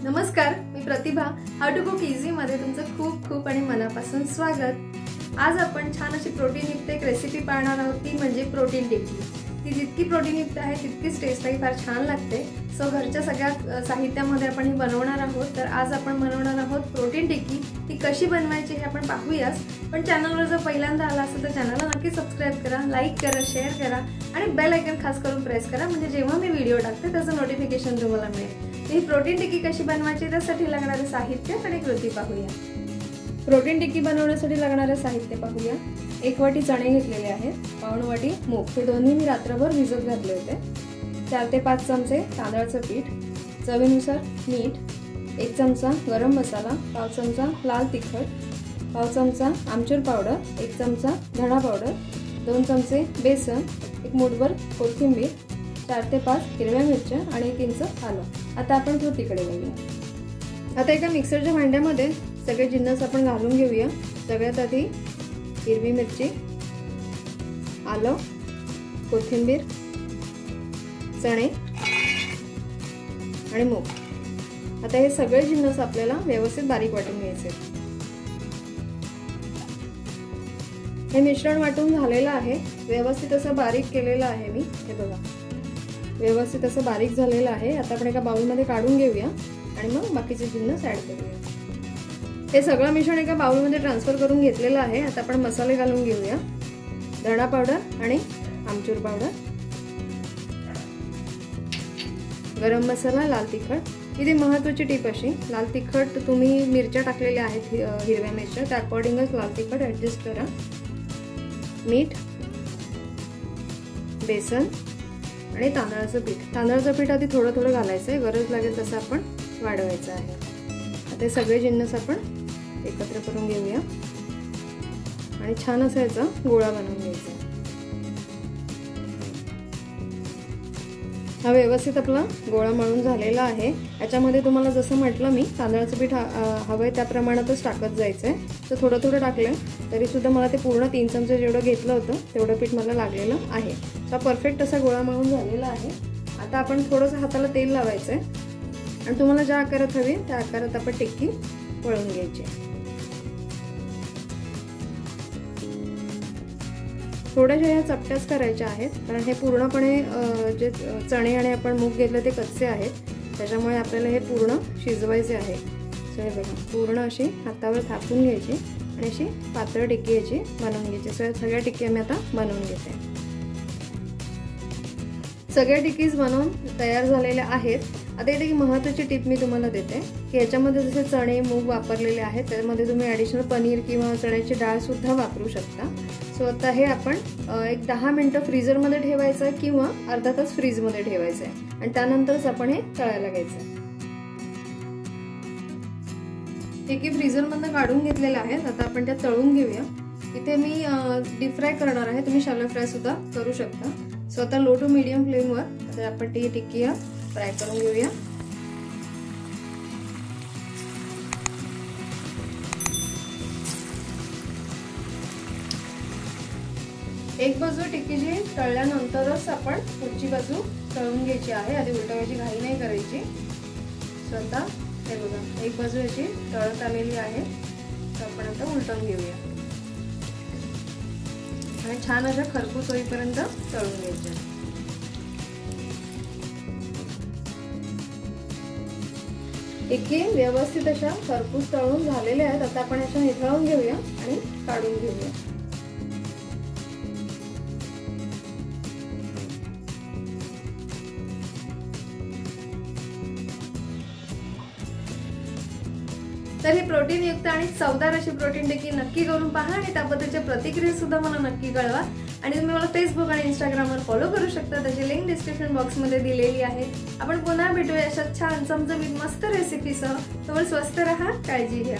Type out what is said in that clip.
नमस्कार, मी प्रतिभा. How to cook easy मध्ये तुमचं खूप खूप आणि मनापासून स्वागत. आज आपण छान अशी प्रोटीन युक्त एक रेसिपी पाहणार आहोत, ती म्हणजे प्रोटीन टिक्की. ती जितकी प्रोटीन युक्त आहे तितकीच टेस्टही फार छान लागते. सो घरच्या सगळ्या साहित्यामध्ये आपण ही बनवणार आहोत. तर आज आपण बनवणार आहोत प्रोटीन टिक्की. ती कशी बनवायची हे आपण पाहूयाच. पण चॅनलवर जर पहिल्यांदा आला असेल तर चॅनलला नक्की सबस्क्राइब करा, लाईक करा, शेअर करा आणि बेल आयकॉन खास करून प्रेस करा, म्हणजे जेव्हा मी व्हिडिओ टाकते त्याचं नोटिफिकेशन तुम्हाला मिळेल. ही प्रोटीन टिक्की कशी बनवायची त्यासाठी लागणारे साहित्य आणि कृती पाहूया. प्रोटीन टिक्की बनवण्यासाठी लागणारे साहित्य पाहूया. 1 वाटी चणे घेतलेले आहेत, पाऊण वाटी मूग, हे दोन्ही मी रात्रभर भिजत घातले होते. 4 ते 5 चमचे तांदळाचं पीठ, चवीनुसार मीठ, 1 चमचा गरम मसाला, 1/2 चमचा लाल तिखट, 1/2 चमचा आमचूर पावडर, 1 चमचा धणा पावडर, 2 चमचे बेसन, 1 मूठभर कोथिंबीर, 4 ते 5 हिरव्या मिरच्या आणि 1 इंच आलं. आता आपण कृतीकडे वळूया. आता एका मिक्सरच्या भांड्यामध्ये सगळे जिन्नस आपण घालून घेऊया. सगळ्यात आधी हिरवी मिरची, आलं, कोथिंबीर, चणे आणि मूग. आता हे सगळे जिन्नस आपल्याला व्यवस्थित बारीक वाटून घ्यायचे. हे मिश्रण वाटून झालेलं आहे, व्यवस्थित असं बारीक केलेलं आहे मी. हे बघा, व्यवस्थित असं बारीक झालेलं आहे. आता आपण एका बाउलमध्ये काढून घेऊया आणि मग बाकीचे जिन्नस ऍड करूया. हे सगळं मिश्रण एका बाउलमध्ये ट्रान्सफर करून घेतलेलं आहे. आता आपण मसाले घालून घेऊया. धणा पावडर आणि आमचूर पावडर, गरम मसाला, लाल तिखट. इथे महत्त्वाची टीप अशी, लाल तिखट तुम्ही मिरच्या टाकलेल्या आहेत, हिरव्या मिरच्या, त्या अकॉर्डिंगच लाल तिखट ऍडजस्ट करा. मीठ, बेसन आणि तांदळाचं पीठ. तांदळाचं पीठ आधी थोडं थोडं घालायचं आहे, गरज लागेल तसं आपण वाढवायचं आहे. आता हे सगळे जिन्नस आपण एकत्र करून घेऊया आणि छान असा याचा गोळा बनवून घ्यायचा. हा व्यवस्थित आपला गोळा मळून झालेला आहे. याच्यामध्ये तुम्हाला जसं म्हटलं मी, तांदळाचं पीठ हवंय त्या प्रमाणातच टाकत जायचं आहे. तर थोडं थोडं टाकलं तरी सुद्धा मला ते पूर्ण 3 चमचे जेवढं घेतलं होतं तेवढं पीठ मला लागलेलं आहे. तर परफेक्ट असा गोळा मळून झालेला आहे. आता आपण थोडंसं हाताला तेल लावायचं आहे आणि तुम्हाला ज्या आकारात हवी त्या आकारात आपण टिक्की वळून घ्यायची. थोड्याशा या चपट्याच करायच्या आहेत, कारण हे पूर्णपणे जे चणे आणि आपण मूग घेतलं ते कच्चे आहेत, त्याच्यामुळे आपल्याला हे पूर्ण शिजवायचे आहे. सो हे बघा, पूर्ण अशी हातावर थापून घ्यायची आणि अशी पातळ टिक्की याची बनवून घ्यायची. सगळ्या टिक्की मी आता बनवून घेते. सगळ्या टिक्कीज बनवून तयार झालेल्या आहेत. आता इथे एक महत्त्वाची टिप मी तुम्हाला देते की याच्यामध्ये जसे चणे मूग वापरलेले आहेत त्यामध्ये तुम्ही ॲडिशनल पनीर किंवा चण्याची डाळ सुद्धा वापरू शकता. सो आता हे आपण एक 10 मिनिटं फ्रीजरमध्ये ठेवायचं किंवा अर्धा तास फ्रीजमध्ये ठेवायचं आहे आणि त्यानंतरच आपण हे तळायला घ्यायचं. टिक्की फ्रीजरमधनं काढून घेतलेल्या आहेत. आता आपण त्या तळून घेऊया. इथे मी डीप फ्राय करणार आहे, तुम्ही शॅलो फ्राय सुद्धा करू शकता. सो आता लो टू मीडियम फ्लेमवर आता आपण ती टिक्की फ्राय करून घेऊया. एक बाजू टिक्कीची तळल्यानंतरच आपण पुढची बाजू तळून घ्यायची आहे. आधी उलटवायची घाई नाही करायची. सो आता हे बघा, एक बाजू याची तळत आलेली आहे, तर आपण आता उलटवून घेऊया आणि छान अशा खरपूस होईपर्यंत तळून घ्यायच्या. टिक्की व्यवस्थित अशा खरपूस तळून झालेल्या आहेत. आता आपण याच्या निथळून घेऊया आणि काढून घेऊया. तर ही प्रोटीन युक्त आणि चवदार अशी प्रोटीन टिक्की नक्की करून पहा आणि त्याबद्दलच्या प्रतिक्रिया सुद्धा मला नक्की कळवा. आणि तुम्ही मला फेसबुक आणि इंस्टाग्रामवर फॉलो करू शकता, त्याची लिंक डिस्क्रिप्शन बॉक्समध्ये दिलेली आहे. आपण पुन्हा भेटूया अशा छान चमचमीत मस्त रेसिपीसह. तोवर स्वस्त रहा, काळजी घ्या.